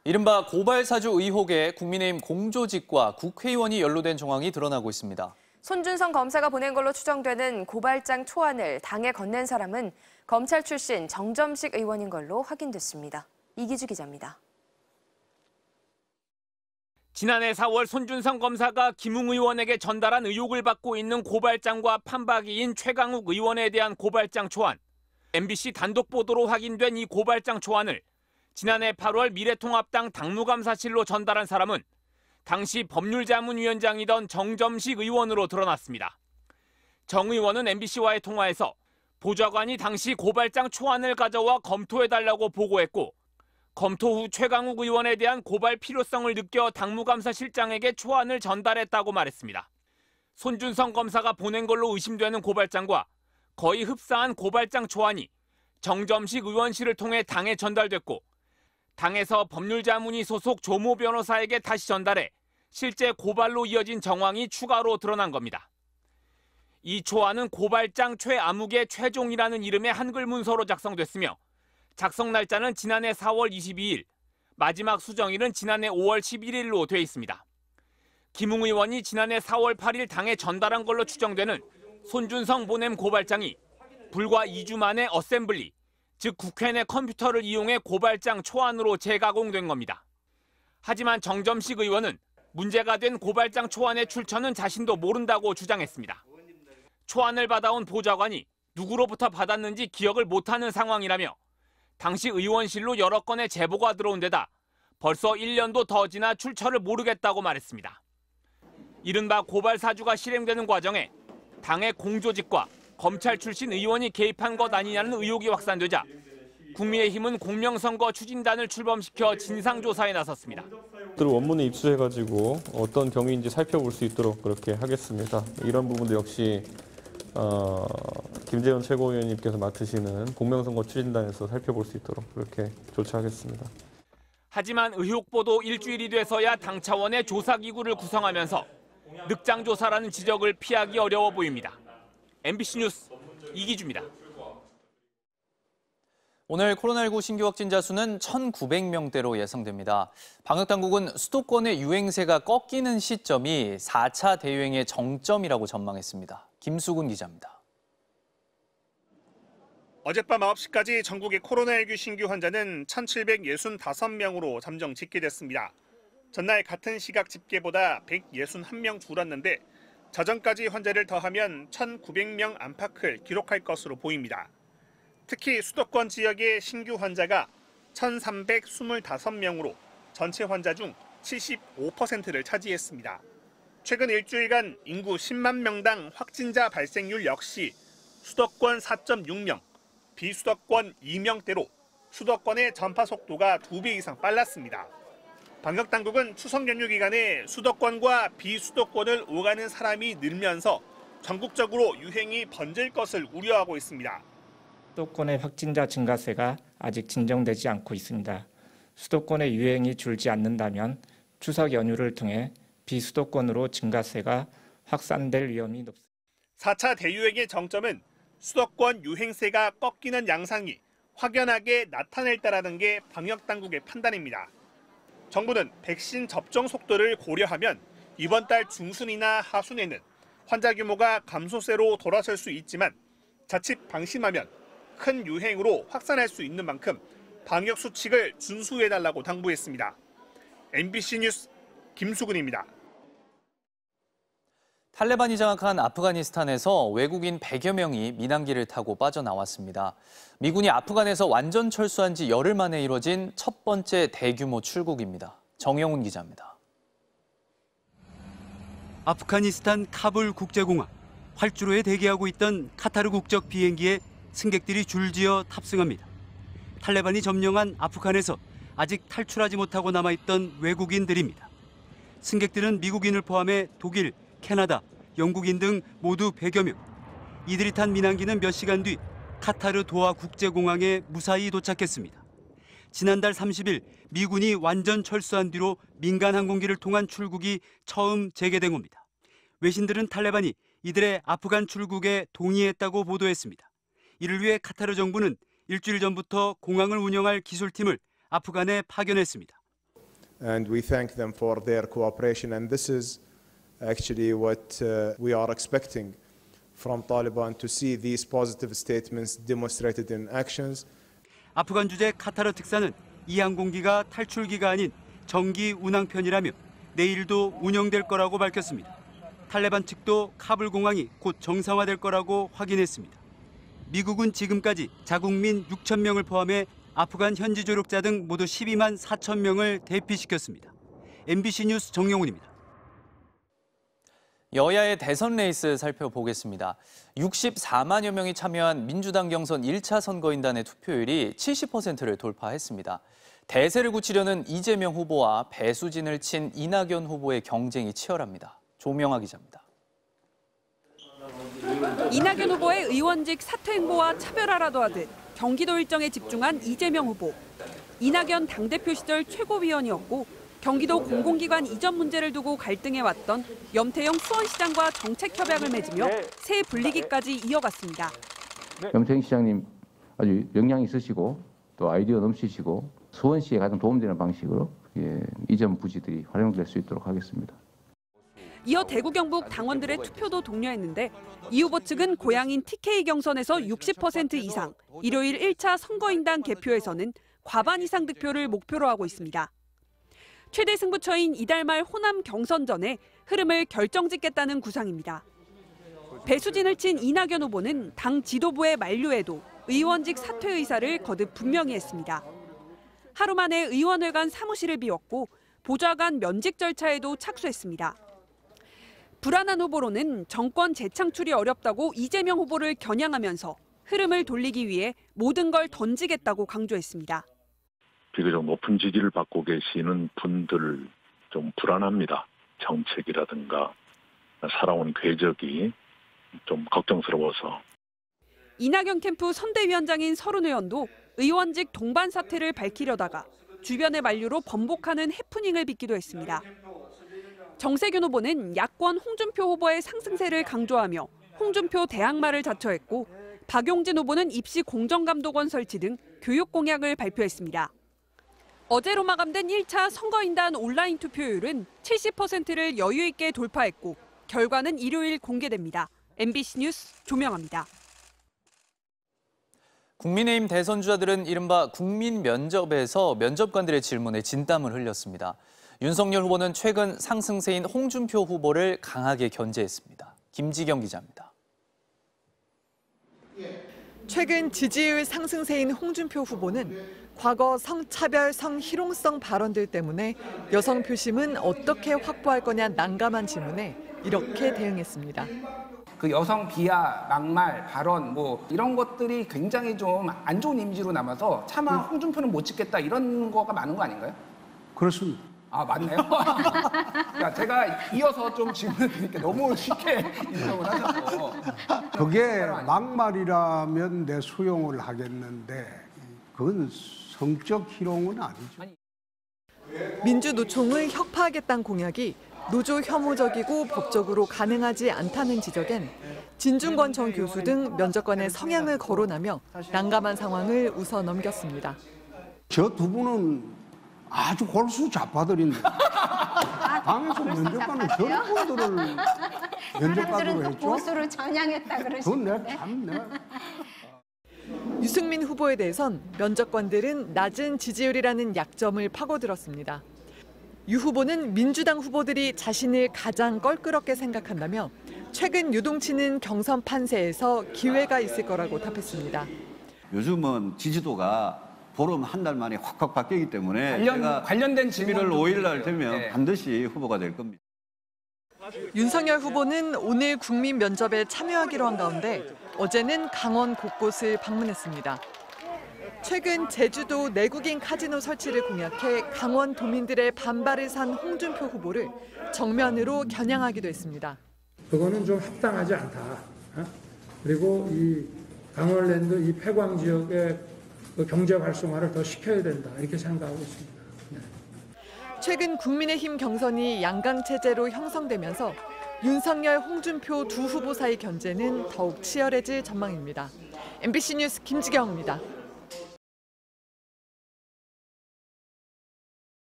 이른바 고발사주 의혹에 국민의힘 공조직과 국회의원이 연루된 정황이 드러나고 있습니다. 손준성 검사가 보낸 걸로 추정되는 고발장 초안을 당에 건넨 사람은 검찰 출신 정점식 의원인 걸로 확인됐습니다. 이기주 기자입니다. 지난해 4월 손준성 검사가 김웅 의원에게 전달한 의혹을 받고 있는 고발장과 판박이인 최강욱 의원에 대한 고발장 초안. MBC 단독 보도로 확인된 이 고발장 초안을 지난해 8월 미래통합당 당무감사실로 전달한 사람은 당시 법률자문위원장이던 정점식 의원으로 드러났습니다. 정 의원은 MBC와의 통화에서 보좌관이 당시 고발장 초안을 가져와 검토해달라고 보고했고 검토 후 최강욱 의원에 대한 고발 필요성을 느껴 당무감사실장에게 초안을 전달했다고 말했습니다. 손준성 검사가 보낸 걸로 의심되는 고발장과 거의 흡사한 고발장 초안이 정점식 의원실을 통해 당에 전달됐고 당에서 법률자문위 소속 조모 변호사에게 다시 전달해 실제 고발로 이어진 정황이 추가로 드러난 겁니다. 이 초안은 고발장 최아묵의 최종이라는 이름의 한글 문서로 작성됐으며 작성 날짜는 지난해 4월 22일, 마지막 수정일은 지난해 5월 11일로 돼 있습니다. 김웅 의원이 지난해 4월 8일 당에 전달한 걸로 추정되는 손준성 보냄 고발장이 불과 2주 만에 어셈블리, 즉 국회 내 컴퓨터를 이용해 고발장 초안으로 재가공된 겁니다. 하지만 정점식 의원은 문제가 된 고발장 초안의 출처는 자신도 모른다고 주장했습니다. 초안을 받아온 보좌관이 누구로부터 받았는지 기억을 못하는 상황이라며 당시 의원실로 여러 건의 제보가 들어온 데다 벌써 1년도 더 지나 출처를 모르겠다고 말했습니다. 이른바 고발 사주가 실행되는 과정에 당의 공조직과 검찰 출신 의원이 개입한 것 아니냐는 의혹이 확산되자 국민의힘은 공명선거 추진단을 출범시켜 진상조사에 나섰습니다. 원문에 입수해가지고 어떤 경위인지 살펴볼 수 있도록 그렇게 하겠습니다. 이런 부분도 역시 김재원 최고위원님께서 맡으시는 공명선거 추진단에서 살펴볼 수 있도록 그렇게 조처하겠습니다. 하지만 의혹 보도 일주일이 돼서야 당 차원의 조사기구를 구성하면서 늑장조사라는 지적을 피하기 어려워 보입니다. MBC 뉴스 이기주입니다. 오늘 코로나19 신규 확진자 수는 1,900명대로 예상됩니다. 방역당국은 수도권의 유행세가 꺾이는 시점이 4차 대유행의 정점이라고 전망했습니다. 김수근 기자입니다. 어젯밤 9시까지 전국의 코로나19 신규 환자는 1,765명으로 잠정 집계됐습니다. 전날 같은 시각 집계보다 161명 줄었는데 저전까지 환자를 더하면 1,900명 안팎을 기록할 것으로 보입니다. 특히 수도권 지역의 신규 환자가 1,325명으로 전체 환자 중 75%를 차지했습니다. 최근 일주일간 인구 10만 명당 확진자 발생률 역시 수도권 4.6명, 비수도권 2명대로 수도권의 전파 속도가 2배 이상 빨랐습니다. 방역당국은 추석 연휴 기간에 수도권과 비수도권을 오가는 사람이 늘면서 전국적으로 유행이 번질 것을 우려하고 있습니다. 수도권의 확진자 증가세가 아직 진정되지 않고 있습니다. 수도권의 유행이 줄지 않는다면 추석 연휴를 통해 비수도권으로 증가세가 확산될 위험이 높습니다. 4차 대유행의 정점은 수도권 유행세가 꺾이는 양상이 확연하게 나타낼 때라는 게 방역당국의 판단입니다. 정부는 백신 접종 속도를 고려하면 이번 달 중순이나 하순에는 환자 규모가 감소세로 돌아설 수 있지만 자칫 방심하면 큰 유행으로 확산할 수 있는 만큼 방역 수칙을 준수해달라고 당부했습니다. MBC 뉴스 김수근입니다. 탈레반이 장악한 아프가니스탄에서 외국인 100여 명이 민항기를 타고 빠져나왔습니다. 미군이 아프간에서 완전 철수한 지 열흘 만에 이뤄진 첫 번째 대규모 출국입니다. 정영훈 기자입니다. 아프가니스탄 카불 국제공항, 활주로에 대기하고 있던 카타르 국적 비행기에 승객들이 줄지어 탑승합니다. 탈레반이 점령한 아프간에서 아직 탈출하지 못하고 남아있던 외국인들입니다. 승객들은 미국인을 포함해 독일, 캐나다, 영국인 등 모두 100여 명. 이들이 탄 민항기는 몇 시간 뒤 카타르 도하 국제공항에 무사히 도착했습니다. 지난달 30일 미군이 완전 철수한 뒤로 민간 항공기를 통한 출국이 처음 재개된 겁니다. 외신들은 탈레반이 이들의 아프간 출국에 동의했다고 보도했습니다. 이를 위해 카타르 정부는 일주일 전부터 공항을 운영할 기술팀을 아프간에 파견했습니다. and we thank them for their cooperation. And this is actually what we are expecting from Taliban, to see these positive statements demonstrated in actions. 아프간 주재 카타르 특사는 이 항공기가 탈출기가 아닌 정기 운항편이라며 내일도 운영될 거라고 밝혔습니다. 탈레반 측도 카불 공항이 곧 정상화될 거라고 확인했습니다. 미국은 지금까지 자국민 6천 명을 포함해 아프간 현지 조력자 등 모두 12만 4천 명을 대피시켰습니다. MBC 뉴스 정영훈입니다. 여야의 대선 레이스 살펴보겠습니다. 64만여 명이 참여한 민주당 경선 1차 선거인단의 투표율이 70%를 돌파했습니다. 대세를 굳히려는 이재명 후보와 배수진을 친 이낙연 후보의 경쟁이 치열합니다. 조명아 기자입니다. 이낙연 후보의 의원직 사퇴 행보와 차별화라도 하듯 경기도 일정에 집중한 이재명 후보. 이낙연 당대표 시절 최고위원이었고 경기도 공공기관 이전 문제를 두고 갈등해왔던 염태영 수원시장과 정책 협약을 맺으며 새 분리기까지 이어갔습니다. 염태영 시장님 아주 역량 있으시고 또 아이디어 넘치시고 수원시에 가장 도움되는 방식으로 이전 부지들이 활용될 수 있도록 하겠습니다. 이어 대구 경북 당원들의 투표도 독려했는데 이 후보 측은 고향인 TK 경선에서 60% 이상, 일요일 1차 선거인단 개표에서는 과반 이상 득표를 목표로 하고 있습니다. 최대 승부처인 이달 말 호남 경선전에 흐름을 결정짓겠다는 구상입니다. 배수진을 친 이낙연 후보는 당 지도부의 만류에도 의원직 사퇴 의사를 거듭 분명히 했습니다. 하루 만에 의원회관 사무실을 비웠고 보좌관 면직 절차에도 착수했습니다. 불안한 후보로는 정권 재창출이 어렵다고 이재명 후보를 겨냥하면서 흐름을 돌리기 위해 모든 걸 던지겠다고 강조했습니다. 비교적 높은 지지를 받고 계시는 분들 좀 불안합니다. 정책이라든가 살아온 궤적이 좀 걱정스러워서. 이낙연 캠프 선대위원장인 서른 의원도 의원직 동반 사퇴를 밝히려다가 주변의 만류로 번복하는 해프닝을 빚기도 했습니다. 정세균 후보는 야권 홍준표 후보의 상승세를 강조하며 홍준표 대항마를 자처했고 박용진 후보는 입시 공정감독원 설치 등 교육 공약을 발표했습니다. 어제로 마감된 1차 선거인단 온라인 투표율은 70%를 여유 있게 돌파했고 결과는 일요일 공개됩니다. MBC 뉴스 조명아입니다. 국민의힘 대선 주자들은 이른바 국민 면접에서 면접관들의 질문에 진땀을 흘렸습니다. 윤석열 후보는 최근 상승세인 홍준표 후보를 강하게 견제했습니다. 김지경 기자입니다. 최근 지지율 상승세인 홍준표 후보는 과거 성차별, 성희롱성 발언들 때문에 여성 표심은 어떻게 확보할 거냐 난감한 질문에 이렇게 대응했습니다. 그 여성 비하, 막말, 발언 이런 것들이 굉장히 좀 안 좋은 이미지로 남아서 차마 홍준표는 못 찍겠다 이런 거가 많은 거 아닌가요? 그렇습니다. 아, 맞네요. 야, 제가 이어서 좀 질문을 드릴게요. 너무 쉽게 인정을 하셔서. 그게 막말이라면 내 수용을 하겠는데 그건 성적 희롱은 아니죠. 민주노총을 혁파하겠다는 공약이 노조 혐오적이고 법적으로 가능하지 않다는 지적엔 진중권 전 교수 등 면접관의 성향을 거론하며 난감한 상황을 웃어 넘겼습니다. 저 두 분은 아주 골수 좌파들인데 당에서 면접관은 저런 분들을 면접관으로 했죠. 보수를 전향했다 그러시는데. 유승민 후보에 대해선 면접관들은 낮은 지지율이라는 약점을 파고들었습니다. 유 후보는 민주당 후보들이 자신을 가장 껄끄럽게 생각한다며 최근 유동치는 경선 판세에서 기회가 있을 거라고 답했습니다. 요즘은 지지도가 보름 한 달 만에 확확 바뀌기 때문에 관련된 11월 5일 날 되면 반드시 후보가 될 겁니다. 윤석열 후보는 오늘 국민 면접에 참여하기로 한 가운데 어제는 강원 곳곳을 방문했습니다. 최근 제주도 내국인 카지노 설치를 공약해 강원 도민들의 반발을 산 홍준표 후보를 정면으로 겨냥하기도 했습니다. 그거는 좀 합당하지 않다. 그리고 이 강원랜드 이 폐광 지역의 경제 활성화를 더 시켜야 된다. 이렇게 생각하고 있습니다. 네. 최근 국민의힘 경선이 양강 체제로 형성되면서 윤석열, 홍준표 두 후보 사이 견제는 더욱 치열해질 전망입니다. MBC 뉴스 김지경입니다.